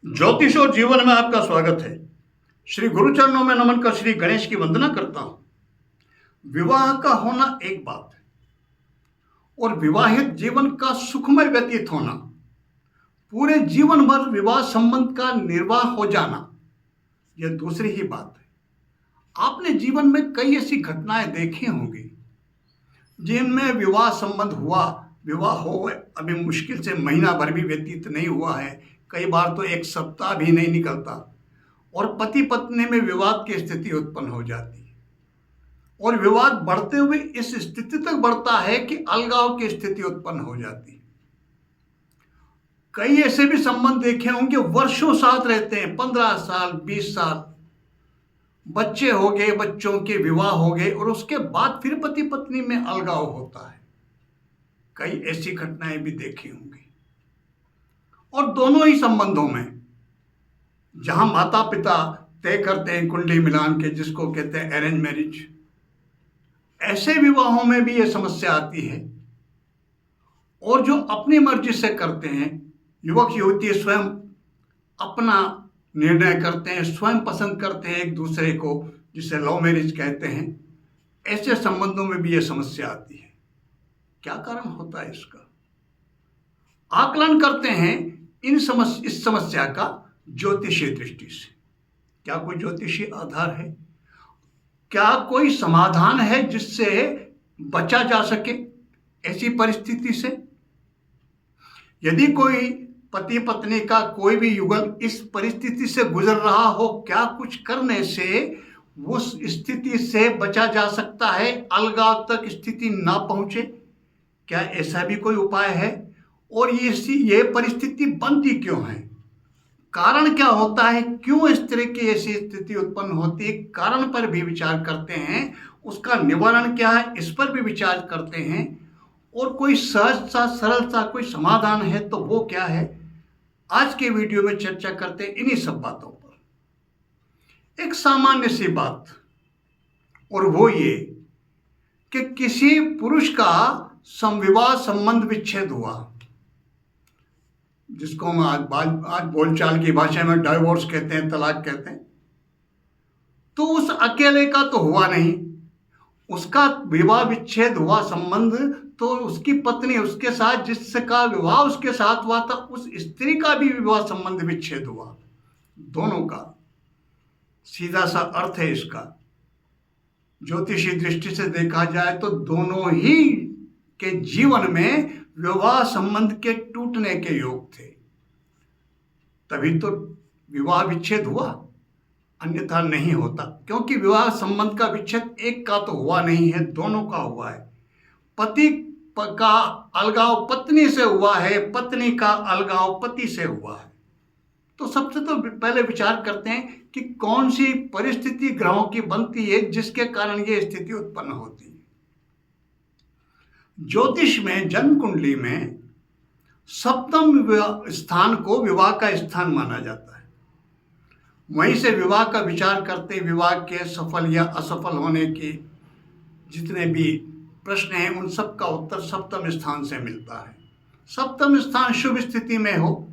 ज्योतिष और जीवन में आपका स्वागत है। श्री गुरुचरणों में नमन कर श्री गणेश की वंदना करता हूं। विवाह का होना एक बात है और विवाहित जीवन का सुखमय व्यतीत होना, पूरे जीवन भर विवाह संबंध का निर्वाह हो जाना, यह दूसरी ही बात है। आपने जीवन में कई ऐसी घटनाएं देखी होंगी जिनमें विवाह संबंध हुआ, विवाह हो अभी मुश्किल से महीना भर भी व्यतीत नहीं हुआ है, कई बार तो एक सप्ताह भी नहीं निकलता और पति पत्नी में विवाद की स्थिति उत्पन्न हो जाती है और विवाद बढ़ते हुए इस स्थिति तक बढ़ता है कि अलगाव की स्थिति उत्पन्न हो जाती है। कई ऐसे भी संबंध देखे होंगे वर्षों साथ रहते हैं, 15 साल 20 साल, बच्चे हो गए, बच्चों के विवाह हो गए और उसके बाद फिर पति पत्नी में अलगाव होता है। कई ऐसी घटनाएं भी देखी होंगी। और दोनों ही संबंधों में जहां माता पिता तय करते हैं कुंडली मिलान के, जिसको कहते हैं अरेंज मैरिज, ऐसे विवाहों में भी यह समस्या आती है। और जो अपनी मर्जी से करते हैं, युवक युवती स्वयं अपना निर्णय करते हैं, स्वयं पसंद करते हैं एक दूसरे को, जिसे लव मैरिज कहते हैं, ऐसे संबंधों में भी यह समस्या आती है। क्या कारण होता है इसका? आकलन करते हैं इस समस्या का ज्योतिषीय दृष्टि से। क्या कोई ज्योतिषीय आधार है? क्या कोई समाधान है जिससे बचा जा सके ऐसी परिस्थिति से? यदि कोई पति पत्नी का कोई भी युगल इस परिस्थिति से गुजर रहा हो, क्या कुछ करने से उस स्थिति से बचा जा सकता है, अलगाव तक स्थिति ना पहुंचे? क्या ऐसा भी कोई उपाय है? और ये परिस्थिति बनती क्यों है? कारण क्या होता है? क्यों इस तरह की ऐसी स्थिति उत्पन्न होती है? कारण पर भी विचार करते हैं, उसका निवारण क्या है इस पर भी विचार करते हैं, और कोई सहज सा सरल सा कोई समाधान है तो वो क्या है? आज के वीडियो में चर्चा करते हैं इन्हीं सब बातों पर। एक सामान्य सी बात, और वो ये कि किसी पुरुष का विवाह संबंध विच्छेद हुआ, जिसको हम आज बोलचाल की भाषा में डाइवोर्स कहते हैं, तलाक कहते हैं, तो उस अकेले का तो हुआ नहीं, उसका विवाह विच्छेद हुआ संबंध तो उसकी पत्नी, उसके साथ जिसका विवाह उसके साथ हुआ था, उस स्त्री का भी विवाह संबंध विच्छेद हुआ। दोनों का सीधा सा अर्थ है इसका। ज्योतिषी दृष्टि से देखा जाए तो दोनों ही के जीवन में विवाह संबंध के टूटने के योग थे, तभी तो विवाह विच्छेद हुआ, अन्यथा नहीं होता। क्योंकि विवाह संबंध का विच्छेद एक का तो हुआ नहीं है, दोनों का हुआ है। पति का अलगाव पत्नी से हुआ है, पत्नी का अलगाव पति से हुआ है। तो सबसे तो पहले विचार करते हैं कि कौन सी परिस्थिति ग्रहों की बनती है जिसके कारण ये स्थिति उत्पन्न होती है। ज्योतिष में जन्म कुंडली में सप्तम स्थान को विवाह का स्थान माना जाता है। वहीं से विवाह का विचार करते, विवाह के सफल या असफल होने के जितने भी प्रश्न हैं उन सब का उत्तर सप्तम स्थान से मिलता है। सप्तम स्थान शुभ स्थिति में हो,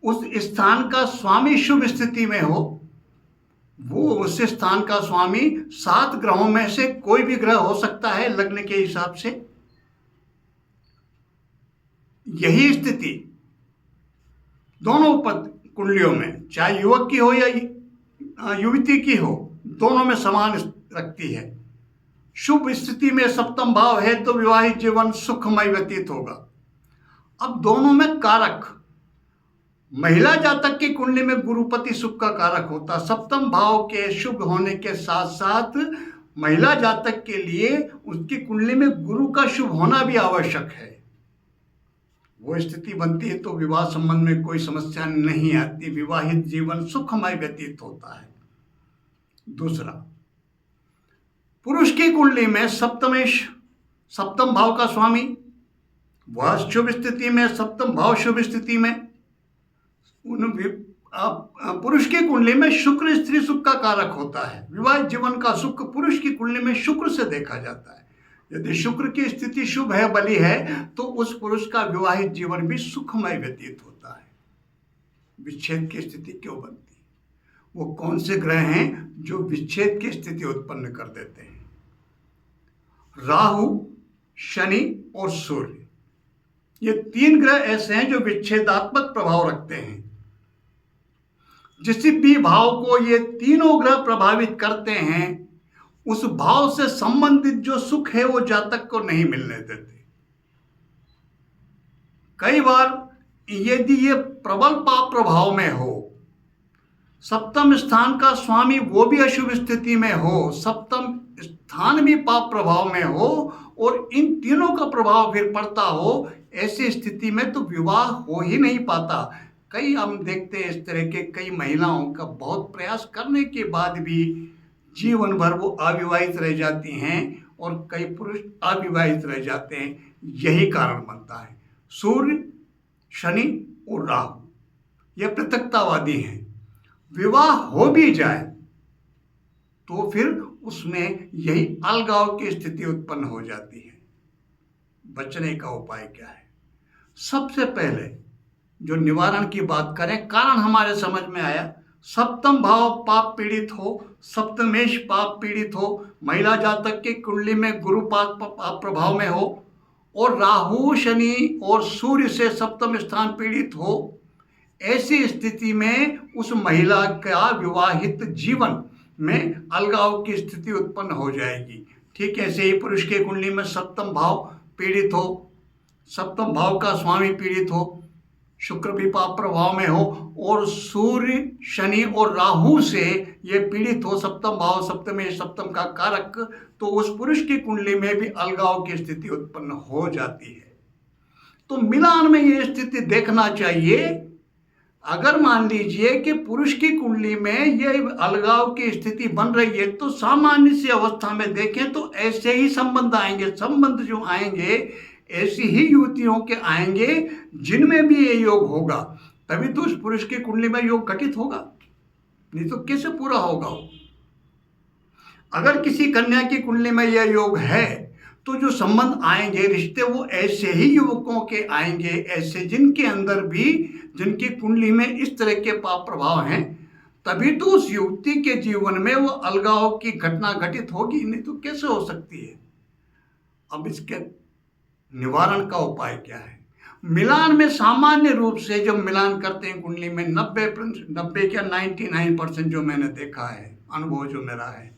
उस स्थान का स्वामी शुभ स्थिति में हो, वो उस स्थान का स्वामी 7 ग्रहों में से कोई भी ग्रह हो सकता है लग्न के हिसाब से। यही स्थिति दोनों कुंडलियों में, चाहे युवक की हो या युवती की हो, दोनों में समान रखती है। शुभ स्थिति में सप्तम भाव है तो विवाहित जीवन सुखमय व्यतीत होगा। अब दोनों में कारक, महिला जातक की कुंडली में गुरुपति सुख का कारक होता, सप्तम भाव के शुभ होने के साथ साथ महिला जातक के लिए उसकी कुंडली में गुरु का शुभ होना भी आवश्यक है। वो स्थिति बनती है तो विवाह संबंध में कोई समस्या नहीं आती, विवाहित जीवन सुखमय व्यतीत होता है। दूसरा, पुरुष की कुंडली में सप्तम भाव का स्वामी, वह शुभ स्थिति में, सप्तम भाव शुभ स्थिति में, पुरुष की कुंडली में शुक्र स्त्री सुख का कारक होता है। विवाहित जीवन का सुख पुरुष की कुंडली में शुक्र से देखा जाता है। यदि शुक्र की स्थिति शुभ है, बली है, तो उस पुरुष का विवाहित जीवन भी सुखमय व्यतीत होता है। विच्छेद की स्थिति क्यों बनती है? वो कौन से ग्रह हैं जो विच्छेद की स्थिति उत्पन्न कर देते हैं? राहु, शनि और सूर्य, ये 3 ग्रह ऐसे हैं जो विच्छेदात्मक प्रभाव रखते हैं। जिस भी भाव को ये तीनों ग्रह प्रभावित करते हैं, उस भाव से संबंधित जो सुख है वो जातक को नहीं मिलने देते। कई बार यदि ये प्रबल पाप प्रभाव में हो, सप्तम स्थान का स्वामी वो भी अशुभ स्थिति में हो, सप्तम स्थान भी पाप प्रभाव में हो और इन तीनों का प्रभाव फिर पड़ता हो, ऐसी स्थिति में तो विवाह हो ही नहीं पाता। कई हम देखते हैं इस तरह के कई महिलाओं का बहुत प्रयास करने के बाद भी जीवन भर वो अविवाहित रह जाती हैं और कई पुरुष अविवाहित रह जाते हैं। यही कारण बनता है। सूर्य, शनि और राहु ये पृथकतावादी हैं। विवाह हो भी जाए तो फिर उसमें यही अलगाव की स्थिति उत्पन्न हो जाती है। बचने का उपाय क्या है? सबसे पहले जो निवारण की बात करें, कारण हमारे समझ में आया। सप्तम भाव पाप पीड़ित हो, सप्तमेश पाप पीड़ित हो, महिला जातक की कुंडली में गुरु पाप प्रभाव में हो और राहु, शनि और सूर्य से सप्तम स्थान पीड़ित हो, ऐसी स्थिति में उस महिला का विवाहित जीवन में अलगाव की स्थिति उत्पन्न हो जाएगी। ठीक ऐसे ही पुरुष के कुंडली में सप्तम भाव पीड़ित हो, सप्तम भाव का स्वामी पीड़ित हो, शुक्र भी पाप प्रभाव में हो और सूर्य, शनि और राहु से ये पीड़ित हो, सप्तम भाव सप्तमे सप्तम का कारक, तो उस पुरुष की कुंडली में भी अलगाव की स्थिति उत्पन्न हो जाती है। तो मिलान में ये स्थिति देखना चाहिए। अगर मान लीजिए कि पुरुष की कुंडली में ये अलगाव की स्थिति बन रही है, तो सामान्य सी अवस्था में देखें तो ऐसे ही संबंध आएंगे। संबंध जो आएंगे ऐसी ही युवतियों के आएंगे जिनमें भी ये योग होगा, तभी तो उस पुरुष की कुंडली में योग घटित होगा, नहीं तो कैसे पूरा होगा वो? अगर किसी कन्या की कुंडली में यह योग है तो जो संबंध आएंगे, रिश्ते, वो ऐसे ही युवकों के आएंगे, ऐसे जिनके अंदर भी, जिनकी कुंडली में इस तरह के पाप प्रभाव हैं, तभी तो उस युवती के जीवन में वो अलगाव की घटना घटित होगी, नहीं तो कैसे हो सकती है? अब इसके निवारण का उपाय क्या है? मिलान में सामान्य रूप से जब मिलान करते हैं कुंडली में 90 क्या 99% जो मैंने देखा है, अनुभव जो मेरा है,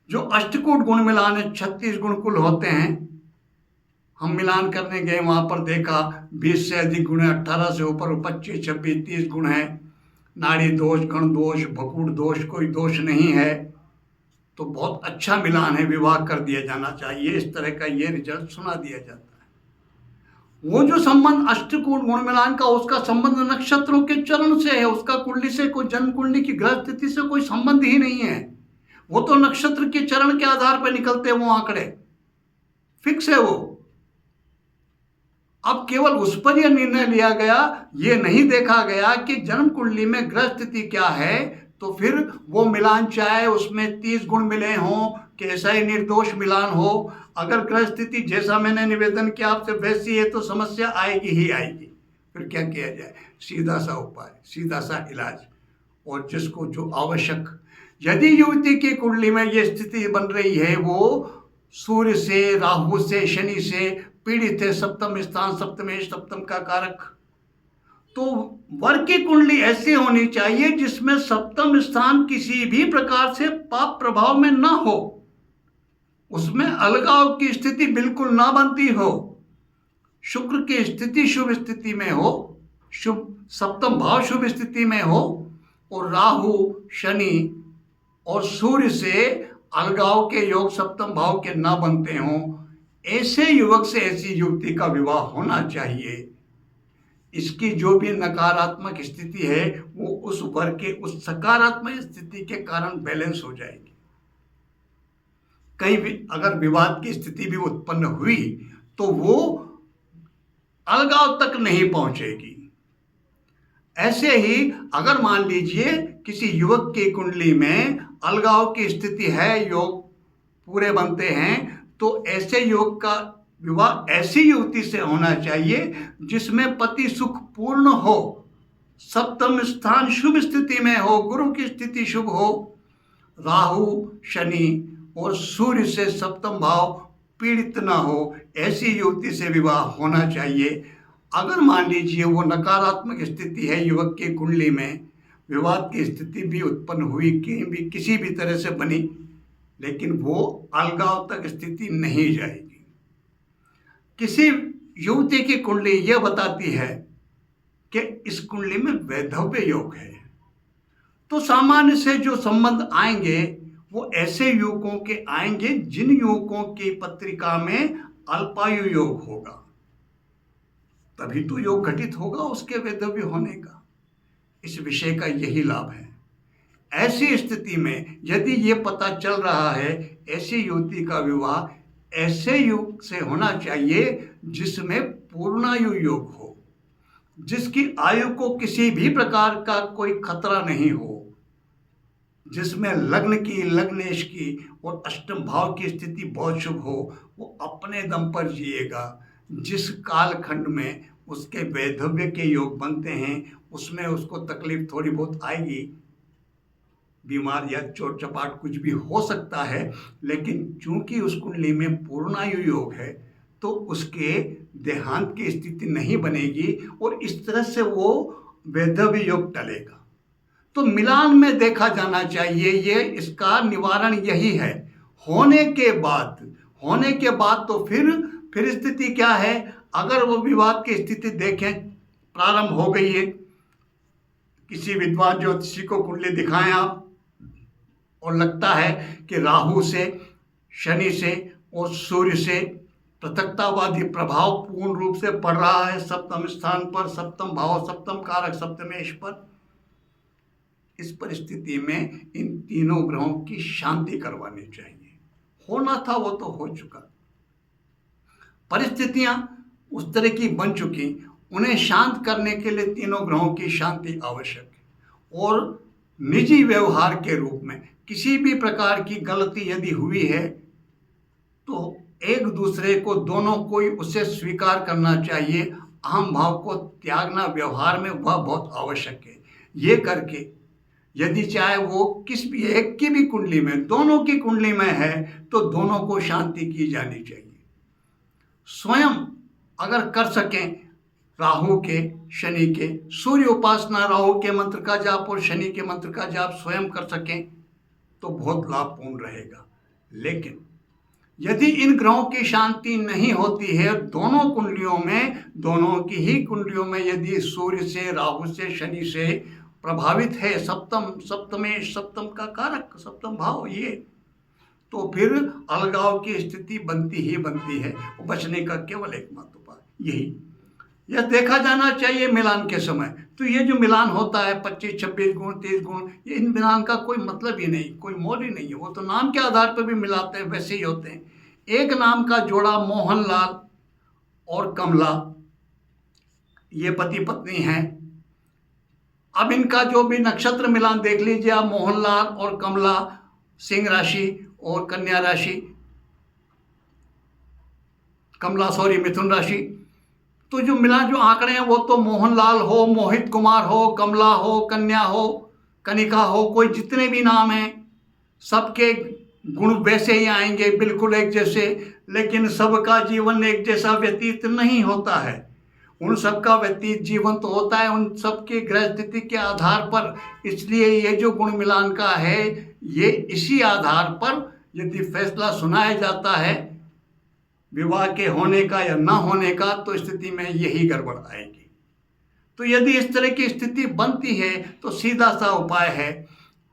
जो अष्टकूट गुण मिलान है, 36 गुण कुल होते हैं। हम मिलान करने गए, वहाँ पर देखा 20 से अधिक गुण है, 18 से ऊपर 25, 26, 30 गुण है। नाड़ी दोष, गण दोष, भकूट दोष, कोई दोष नहीं है, तो बहुत अच्छा मिलान है, विवाह कर दिया जाना चाहिए। इस तरह का ये रिजल्ट सुना दिया जाता है। वो जो संबंध अष्टकूट गुण मिलान का, उसका संबंध नक्षत्रों के चरण से है, उसका कुंडली से, कोई जन्म कुंडली की ग्रह स्थिति से कोई संबंध ही नहीं है। वो तो नक्षत्र के चरण के आधार पर निकलते हैं वो आंकड़े, फिक्स है वो। अब केवल उस पर यह निर्णय लिया गया, ये नहीं देखा गया कि जन्म कुंडली में ग्रह स्थिति क्या है, तो फिर वो मिलान चाहे उसमें 30 गुण मिले हों, कैसा ही निर्दोष मिलान हो, अगर ग्रह स्थिति जैसा मैंने निवेदन किया आपसे वैसी है तो समस्या आएगी ही आएगी। फिर क्या किया जाए? सीधा सा उपाय, सीधा सा इलाज, और जिसको जो आवश्यक। यदि युवती की कुंडली में ये स्थिति बन रही है, वो सूर्य से, राहु से, शनि से पीड़ित है, सप्तम स्थान सप्तमेश सप्तम का कारक, तो वर की कुंडली ऐसी होनी चाहिए जिसमें सप्तम स्थान किसी भी प्रकार से पाप प्रभाव में ना हो, उसमें अलगाव की स्थिति बिल्कुल ना बनती हो, शुक्र की स्थिति शुभ स्थिति में हो, शुभ सप्तम भाव शुभ स्थिति में हो, और राहु, शनि और सूर्य से अलगाव के योग सप्तम भाव के ना बनते हों, ऐसे युवक से ऐसी युवती का विवाह होना चाहिए। इसकी जो भी नकारात्मक स्थिति है वो उस वर्ग के उस सकारात्मक स्थिति के कारण बैलेंस हो जाएगी। कहीं भी अगर विवाद की स्थिति भी उत्पन्न हुई तो वो अलगाव तक नहीं पहुंचेगी। ऐसे ही अगर मान लीजिए किसी युवक की कुंडली में अलगाव की स्थिति है, योग पूरे बनते हैं, तो ऐसे योग का विवाह ऐसी युवती से होना चाहिए जिसमें पति सुख पूर्ण हो, सप्तम स्थान शुभ स्थिति में हो, गुरु की स्थिति शुभ हो, राहु शनि और सूर्य से सप्तम भाव पीड़ित ना हो, ऐसी युवती से विवाह होना चाहिए। अगर मान लीजिए वो नकारात्मक स्थिति है युवक की कुंडली में, विवाद की स्थिति भी उत्पन्न हुई, भी किसी भी तरह से बनी, लेकिन वो अलगाव तक स्थिति नहीं जाएगी। किसी युवती की कुंडली यह बताती है कि इस कुंडली में वैधव्य योग है, तो सामान्य से जो संबंध आएंगे वो ऐसे युवकों के आएंगे जिन युवकों की पत्रिका में अल्पायु योग होगा, तभी तो योग घटित होगा उसके वैधव्य होने का। इस विषय का यही लाभ है। ऐसी स्थिति में यदि ये पता चल रहा है ऐसी युवती का विवाह ऐसे युग से होना चाहिए जिसमें पूर्णायु योग हो, जिसकी आयु को किसी भी प्रकार का कोई खतरा नहीं हो, जिसमें लग्न की, लग्नेश की और अष्टम भाव की स्थिति बहुत शुभ हो, वो अपने दम पर जिएगा। जिस कालखंड में उसके वैधव्य के योग बनते हैं उसमें उसको तकलीफ थोड़ी बहुत आएगी, बीमार या चोट चपाट कुछ भी हो सकता है, लेकिन चूंकि उस कुंडली में पूर्णायु योग है तो उसके देहांत की स्थिति नहीं बनेगी और इस तरह से वो वैधव्य योग टलेगा। तो मिलान में देखा जाना चाहिए, ये इसका निवारण यही है। होने के बाद तो फिर स्थिति क्या है, अगर वो विवाद की स्थिति देखें प्रारंभ हो गई है, किसी विद्वान ज्योतिषी को कुंडली दिखाएं आप और लगता है कि राहु से, शनि से और सूर्य से पृथकतावादी प्रभाव पूर्ण रूप से पड़ रहा है सप्तम स्थान पर, सप्तम भाव, सप्तम कारक सप्तमेश पर, इस परिस्थिति में इन तीनों ग्रहों की शांति करवानी चाहिए। होना था वो तो हो चुका, परिस्थितियां उस तरह की बन चुकी, उन्हें शांत करने के लिए तीनों ग्रहों की शांति आवश्यक है। और निजी व्यवहार के रूप में किसी भी प्रकार की गलती यदि हुई है तो एक दूसरे को, दोनों को उसे स्वीकार करना चाहिए, अहम भाव को त्यागना व्यवहार में वह बहुत आवश्यक है। ये करके यदि चाहे वो किस भी एक की भी कुंडली में, दोनों की कुंडली में है, तो दोनों को शांति की जानी चाहिए। स्वयं अगर कर सकें राहु के, शनि के, सूर्य उपासना, राहु के मंत्र का जाप और शनि के मंत्र का जाप स्वयं कर सकें तो बहुत लाभपूर्ण रहेगा। लेकिन यदि इन ग्रहों की शांति नहीं होती है, दोनों कुंडलियों में, दोनों की ही कुंडलियों में यदि सूर्य से, राहु से, शनि से प्रभावित है सप्तमेश, सप्तम का कारक, सप्तम भाव ये, तो फिर अलगाव की स्थिति बनती ही बनती है। बचने का केवल एकमात्र उपाय यही, यह देखा जाना चाहिए मिलान के समय। तो ये जो मिलान होता है 25, 26 गुण, 30 गुण, ये इन मिलान का कोई मतलब ही नहीं, कोई मोल ही नहीं है। वो तो नाम के आधार पर भी मिलाते हैं, वैसे ही होते हैं। एक नाम का जोड़ा मोहनलाल और कमला, ये पति पत्नी हैं। अब इनका जो भी नक्षत्र मिलान देख लीजिए आप, मोहनलाल और कमला, सिंह राशि और कन्या राशि, मिथुन राशि। तो जो मिला, जो आंकड़े हैं वो तो मोहनलाल हो, मोहित कुमार हो, कमला हो, कन्या हो, कनिका हो, कोई जितने भी नाम हैं सबके गुण वैसे ही आएंगे, बिल्कुल एक जैसे। लेकिन सबका जीवन एक जैसा व्यतीत नहीं होता है। उन सबका व्यतीत जीवन तो होता है उन सबके ग्रह स्थिति के आधार पर। इसलिए ये जो गुण मिलान का है, ये इसी आधार पर यदि फैसला सुनाया जाता है विवाह के होने का या ना होने का, तो स्थिति में यही गड़बड़ आएगी। तो यदि इस तरह की स्थिति बनती है तो सीधा सा उपाय है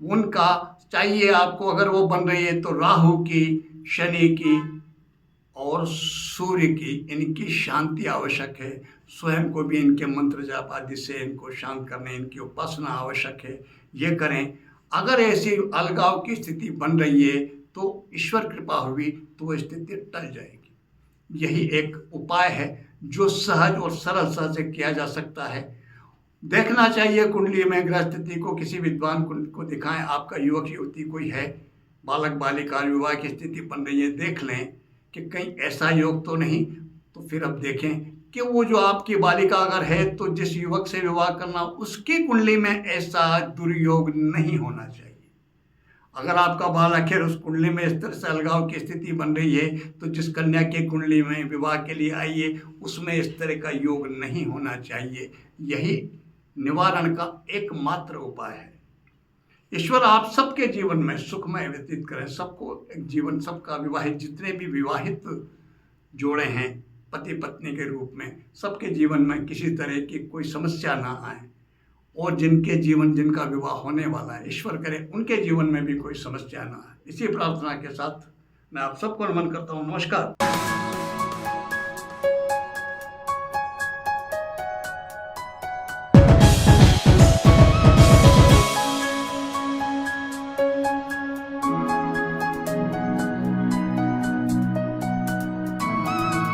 उनका, चाहिए आपको, अगर वो बन रही है तो राहु की, शनि की और सूर्य की, इनकी शांति आवश्यक है। स्वयं को भी इनके मंत्र जाप आदि से इनको शांत करने, इनकी उपासना आवश्यक है। ये करें। अगर ऐसी अलगाव की स्थिति बन रही है तो ईश्वर कृपा हुई तो वो स्थिति टल जाएगी। यही एक उपाय है जो सहज और सरल से किया जा सकता है। देखना चाहिए कुंडली में ग्रह स्थिति को, किसी विद्वान को दिखाएं। आपका युवक युवती कोई है, बालक बालिका, विवाह की स्थिति बन रही है, देख लें कि कहीं ऐसा योग तो नहीं। तो फिर अब देखें कि वो जो आपकी बालिका अगर है तो जिस युवक से विवाह करना उसकी कुंडली में ऐसा दुर्योग नहीं होना चाहिए। अगर आपका बाल आखिर उस कुंडली में इस तरह से अलगाव की स्थिति बन रही है तो जिस कन्या की कुंडली में विवाह के लिए आई है उसमें इस तरह का योग नहीं होना चाहिए। यही निवारण का एकमात्र उपाय है। ईश्वर आप सबके जीवन में सुखमय व्यतीत करें, सबको एक जीवन, सबका विवाहित, जितने भी विवाहित जोड़े हैं पति पत्नी के रूप में, सबके जीवन में किसी तरह की कोई समस्या ना आए, और जिनका विवाह होने वाला है ईश्वर करे उनके जीवन में भी कोई समस्या ना आए। इसी प्रार्थना के साथ मैं आप सबको नमन करता हूँ। नमस्कार।